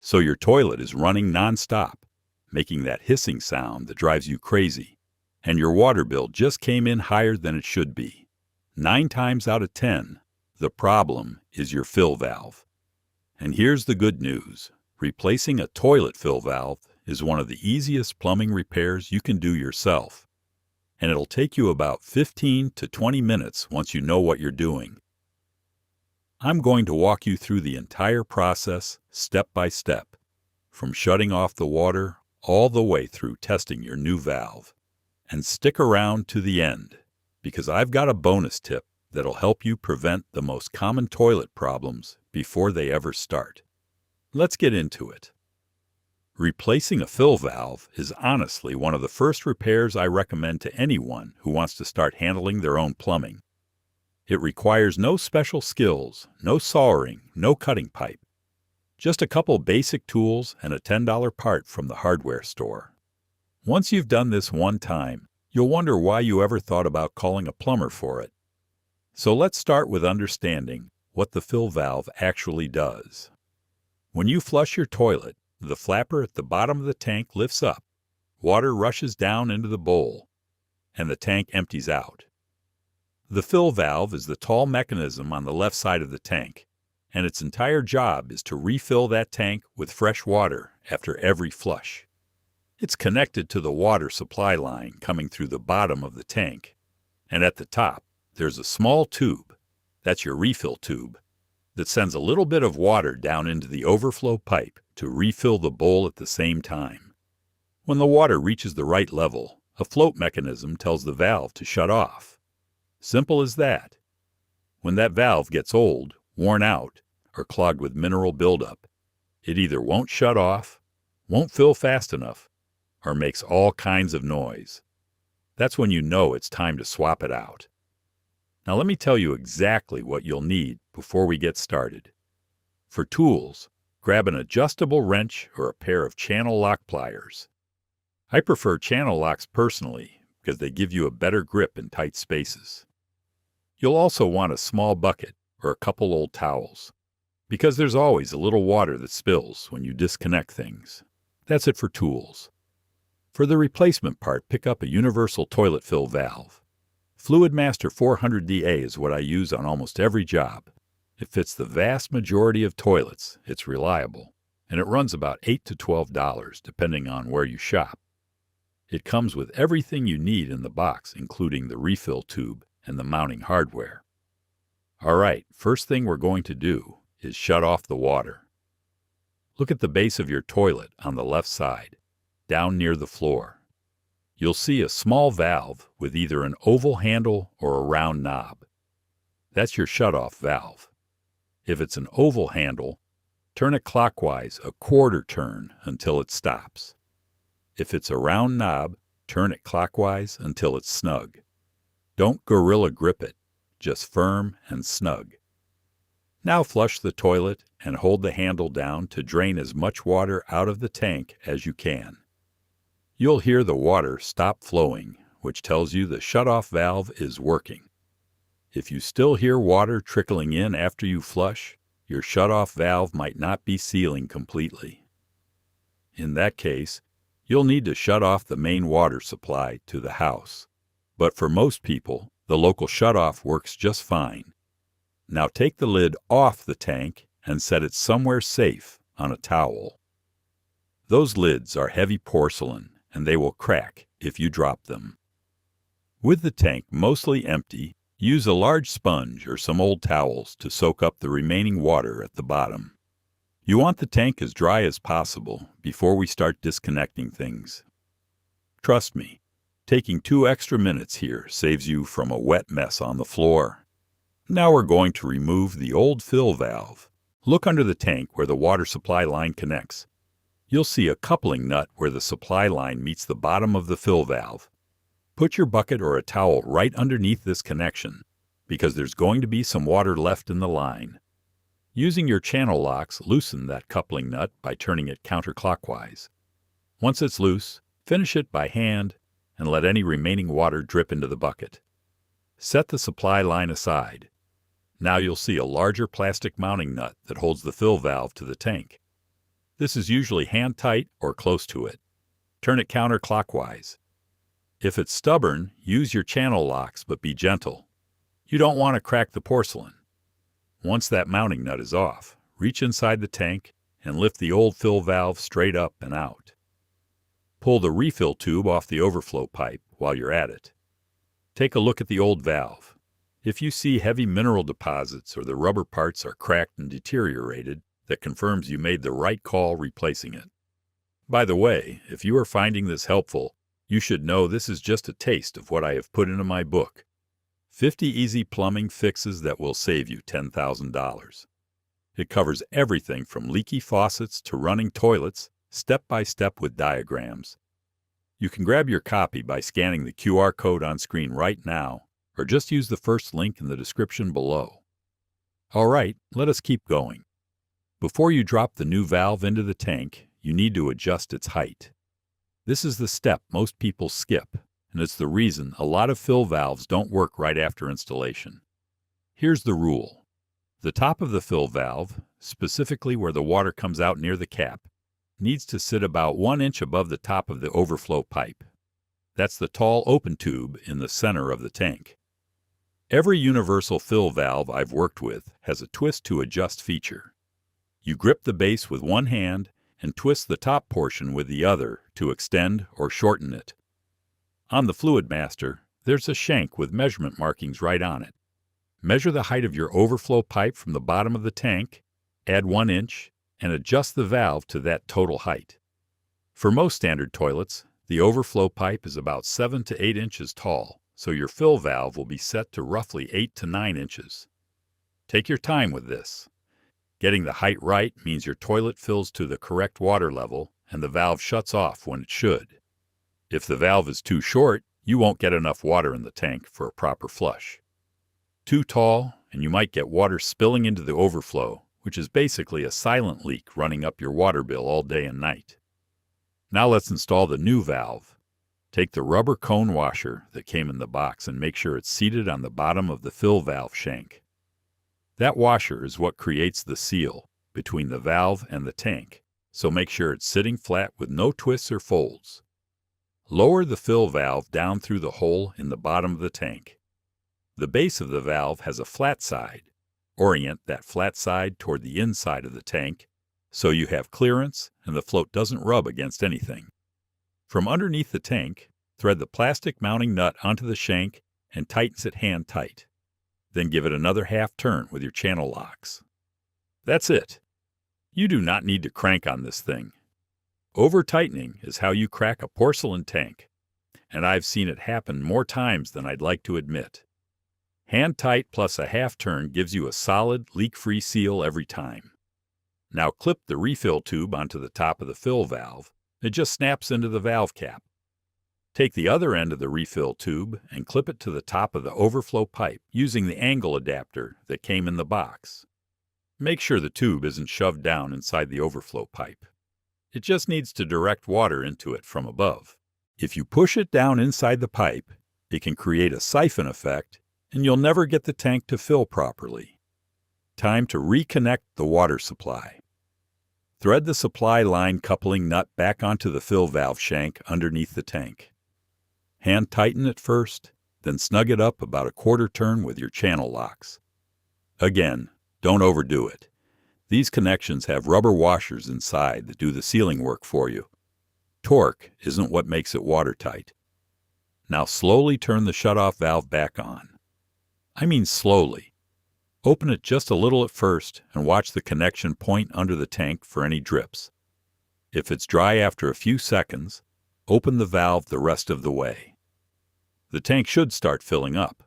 So your toilet is running nonstop, making that hissing sound that drives you crazy, and your water bill just came in higher than it should be. 9 times out of 10, the problem is your fill valve. And here's the good news. Replacing a toilet fill valve is one of the easiest plumbing repairs you can do yourself. And it'll take you about 15 to 20 minutes once you know what you're doing. I'm going to walk you through the entire process, step by step, from shutting off the water all the way through testing your new valve. And stick around to the end, because I've got a bonus tip that'll help you prevent the most common toilet problems before they ever start. Let's get into it. Replacing a fill valve is honestly one of the first repairs I recommend to anyone who wants to start handling their own plumbing. It requires no special skills, no soldering, no cutting pipe. Just a couple basic tools and a $10 part from the hardware store. Once you've done this one time, you'll wonder why you ever thought about calling a plumber for it. So let's start with understanding what the fill valve actually does. When you flush your toilet, the flapper at the bottom of the tank lifts up, water rushes down into the bowl, and the tank empties out. The fill valve is the tall mechanism on the left side of the tank, and its entire job is to refill that tank with fresh water after every flush. It's connected to the water supply line coming through the bottom of the tank, and at the top, there's a small tube, that's your refill tube, that sends a little bit of water down into the overflow pipe to refill the bowl at the same time. When the water reaches the right level, a float mechanism tells the valve to shut off. Simple as that. When that valve gets old, worn out, or clogged with mineral buildup, it either won't shut off, won't fill fast enough, or makes all kinds of noise. That's when you know it's time to swap it out. Now let me tell you exactly what you'll need before we get started. For tools, grab an adjustable wrench or a pair of channel lock pliers. I prefer channel locks personally because they give you a better grip in tight spaces. You'll also want a small bucket or a couple old towels, because there's always a little water that spills when you disconnect things. That's it for tools. For the replacement part, pick up a universal toilet fill valve. Fluidmaster 400DA is what I use on almost every job. It fits the vast majority of toilets, it's reliable, and it runs about $8 to $12 depending on where you shop. It comes with everything you need in the box, including the refill tube and the mounting hardware. All right, first thing we're going to do is shut off the water. Look at the base of your toilet on the left side, down near the floor. You'll see a small valve with either an oval handle or a round knob. That's your shutoff valve. If it's an oval handle, turn it clockwise a quarter turn until it stops. If it's a round knob, turn it clockwise until it's snug. Don't gorilla grip it, just firm and snug. Now flush the toilet and hold the handle down to drain as much water out of the tank as you can. You'll hear the water stop flowing, which tells you the shutoff valve is working. If you still hear water trickling in after you flush, your shutoff valve might not be sealing completely. In that case, you'll need to shut off the main water supply to the house. But for most people, the local shutoff works just fine. Now take the lid off the tank and set it somewhere safe on a towel. Those lids are heavy porcelain, and they will crack if you drop them. With the tank mostly empty, use a large sponge or some old towels to soak up the remaining water at the bottom. You want the tank as dry as possible before we start disconnecting things. Trust me, taking 2 extra minutes here saves you from a wet mess on the floor. Now we're going to remove the old fill valve. Look under the tank where the water supply line connects. You'll see a coupling nut where the supply line meets the bottom of the fill valve. Put your bucket or a towel right underneath this connection, because there's going to be some water left in the line. Using your channel locks, loosen that coupling nut by turning it counterclockwise. Once it's loose, finish it by hand and let any remaining water drip into the bucket. Set the supply line aside. Now you'll see a larger plastic mounting nut that holds the fill valve to the tank. This is usually hand tight or close to it. Turn it counterclockwise. If it's stubborn, use your channel locks, but be gentle. You don't want to crack the porcelain. Once that mounting nut is off, reach inside the tank and lift the old fill valve straight up and out. Pull the refill tube off the overflow pipe while you're at it. Take a look at the old valve. If you see heavy mineral deposits or the rubber parts are cracked and deteriorated, that confirms you made the right call replacing it. By the way, if you are finding this helpful, you should know this is just a taste of what I have put into my book, 50 Easy Plumbing Fixes That Will Save You $10,000. It covers everything from leaky faucets to running toilets, step by step with diagrams. You can grab your copy by scanning the QR code on screen right now, or just use the first link in the description below. All right, let us keep going. Before you drop the new valve into the tank, you need to adjust its height. This is the step most people skip, and it's the reason a lot of fill valves don't work right after installation. Here's the rule. The top of the fill valve, specifically where the water comes out near the cap, needs to sit about 1 inch above the top of the overflow pipe. That's the tall open tube in the center of the tank. Every universal fill valve I've worked with has a twist to adjust feature. You grip the base with one hand and twist the top portion with the other to extend or shorten it. On the Fluid Master, there's a shank with measurement markings right on it. Measure the height of your overflow pipe from the bottom of the tank, add 1 inch, and adjust the valve to that total height. For most standard toilets, the overflow pipe is about 7 to 8 inches tall, so your fill valve will be set to roughly 8 to 9 inches. Take your time with this. Getting the height right means your toilet fills to the correct water level and the valve shuts off when it should. If the valve is too short, you won't get enough water in the tank for a proper flush. Too tall, and you might get water spilling into the overflow, which is basically a silent leak running up your water bill all day and night. Now let's install the new valve. Take the rubber cone washer that came in the box and make sure it's seated on the bottom of the fill valve shank. That washer is what creates the seal between the valve and the tank, so make sure it's sitting flat with no twists or folds. Lower the fill valve down through the hole in the bottom of the tank. The base of the valve has a flat side. Orient that flat side toward the inside of the tank so you have clearance and the float doesn't rub against anything. From underneath the tank, thread the plastic mounting nut onto the shank and tighten it hand tight. Then give it another half turn with your channel locks. That's it. You do not need to crank on this thing. Over-tightening is how you crack a porcelain tank, and I've seen it happen more times than I'd like to admit. Hand tight plus a half turn gives you a solid, leak-free seal every time. Now clip the refill tube onto the top of the fill valve. It just snaps into the valve cap. Take the other end of the refill tube and clip it to the top of the overflow pipe using the angle adapter that came in the box. Make sure the tube isn't shoved down inside the overflow pipe. It just needs to direct water into it from above. If you push it down inside the pipe, it can create a siphon effect and you'll never get the tank to fill properly. Time to reconnect the water supply. Thread the supply line coupling nut back onto the fill valve shank underneath the tank. Hand tighten it first, then snug it up about a quarter turn with your channel locks. Again, don't overdo it. These connections have rubber washers inside that do the sealing work for you. Torque isn't what makes it watertight. Now slowly turn the shutoff valve back on. I mean slowly. Open it just a little at first and watch the connection point under the tank for any drips. If it's dry after a few seconds, open the valve the rest of the way. The tank should start filling up.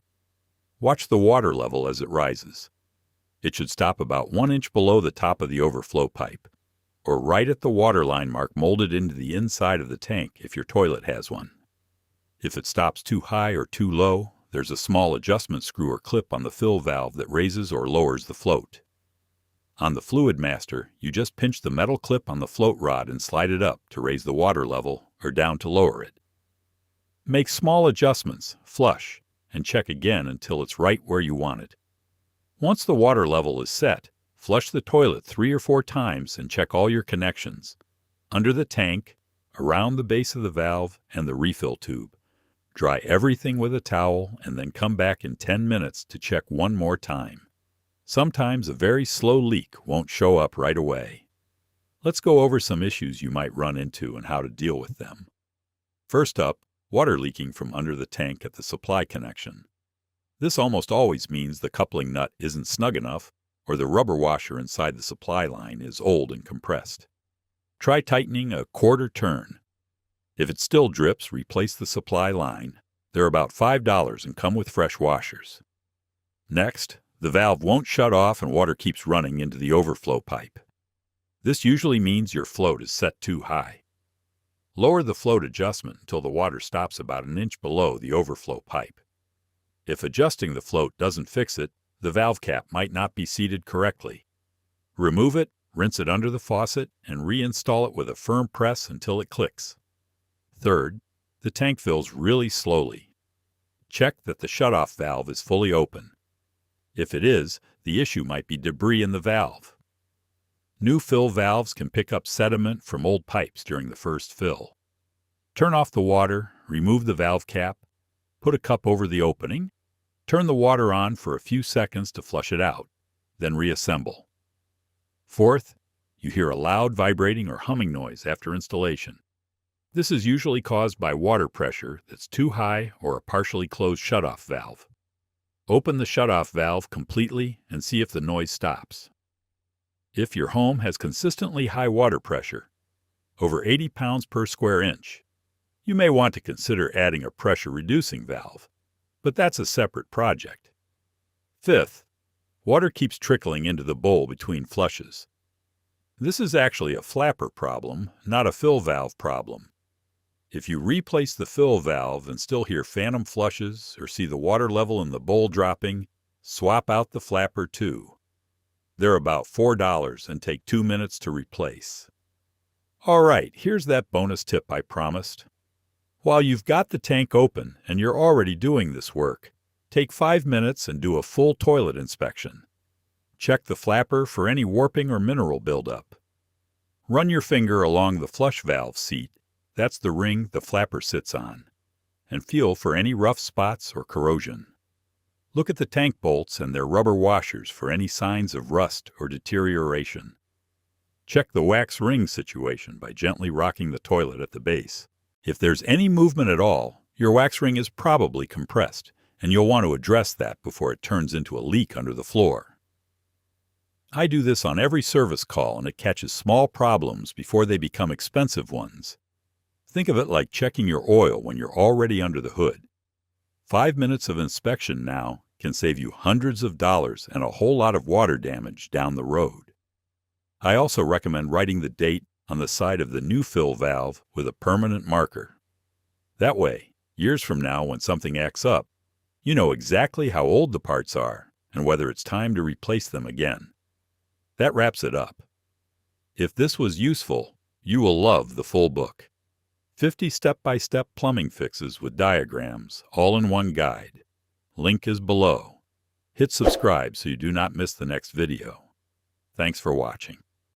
Watch the water level as it rises. It should stop about 1 inch below the top of the overflow pipe, or right at the water line mark molded into the inside of the tank if your toilet has one. If it stops too high or too low, there's a small adjustment screw or clip on the fill valve that raises or lowers the float. On the Fluid Master, you just pinch the metal clip on the float rod and slide it up to raise the water level or down to lower it. Make small adjustments, flush, and check again until it's right where you want it. Once the water level is set, Flush the toilet 3 or 4 times and check all your connections. Under the tank, around the base of the valve, and the refill tube. Dry everything with a towel and then come back in 10 minutes to check one more time. Sometimes a very slow leak won't show up right away. Let's go over some issues you might run into and how to deal with them. First up, water leaking from under the tank at the supply connection. This almost always means the coupling nut isn't snug enough or the rubber washer inside the supply line is old and compressed. Try tightening a quarter turn. If it still drips, replace the supply line. They're about $5 and come with fresh washers. Next, the valve won't shut off and water keeps running into the overflow pipe. This usually means your float is set too high. Lower the float adjustment until the water stops about an inch below the overflow pipe. If adjusting the float doesn't fix it, the valve cap might not be seated correctly. Remove it, rinse it under the faucet, and reinstall it with a firm press until it clicks. Third, the tank fills really slowly. Check that the shutoff valve is fully open. If it is, the issue might be debris in the valve. New fill valves can pick up sediment from old pipes during the first fill. Turn off the water, remove the valve cap, put a cup over the opening, turn the water on for a few seconds to flush it out, then reassemble. Fourth, you hear a loud vibrating or humming noise after installation. This is usually caused by water pressure that's too high or a partially closed shutoff valve. Open the shutoff valve completely and see if the noise stops. If your home has consistently high water pressure, over 80 pounds per square inch, you may want to consider adding a pressure-reducing valve, but that's a separate project. Fifth, water keeps trickling into the bowl between flushes. This is actually a flapper problem, not a fill valve problem. If you replace the fill valve and still hear phantom flushes or see the water level in the bowl dropping, swap out the flapper too. They're about $4 and take 2 minutes to replace. All right, here's that bonus tip I promised. While you've got the tank open and you're already doing this work, take 5 minutes and do a full toilet inspection. Check the flapper for any warping or mineral buildup. Run your finger along the flush valve seat, that's the ring the flapper sits on, and feel for any rough spots or corrosion. Look at the tank bolts and their rubber washers for any signs of rust or deterioration. Check the wax ring situation by gently rocking the toilet at the base. If there's any movement at all, your wax ring is probably compressed, and you'll want to address that before it turns into a leak under the floor. I do this on every service call, and it catches small problems before they become expensive ones. Think of it like checking your oil when you're already under the hood. 5 minutes of inspection now can save you hundreds of dollars and a whole lot of water damage down the road. I also recommend writing the date on the side of the new fill valve with a permanent marker. That way, years from now when something acts up, you know exactly how old the parts are and whether it's time to replace them again. That wraps it up. If this was useful, you will love the full book. 50 step-by-step plumbing fixes with diagrams, all in one guide. Link is below. Hit subscribe so you do not miss the next video. Thanks for watching.